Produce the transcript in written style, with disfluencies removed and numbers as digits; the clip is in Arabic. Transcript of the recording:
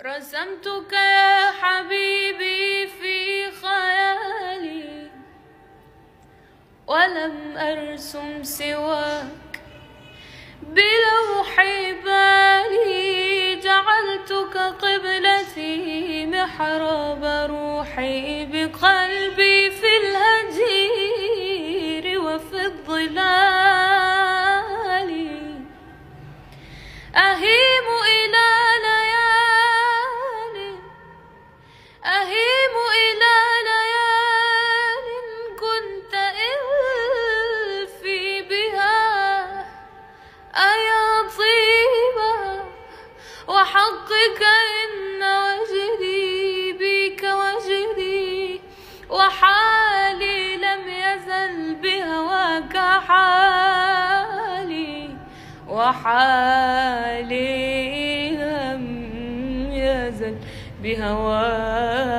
رسمتك يا حبيبي في خيالي ولم أرسم سواك بلوح بالي، جعلتك قبلتي محراب روحي بقلبي في الهجير وفي الظلال، أهيم إلى ليالي أهيم إلى ليال كنت إلفي بها أيا طيبة، وحقك إن وجدي بك وجدي، وحالي لم يزل بهواك حالي، وحالي لم يزل بهواك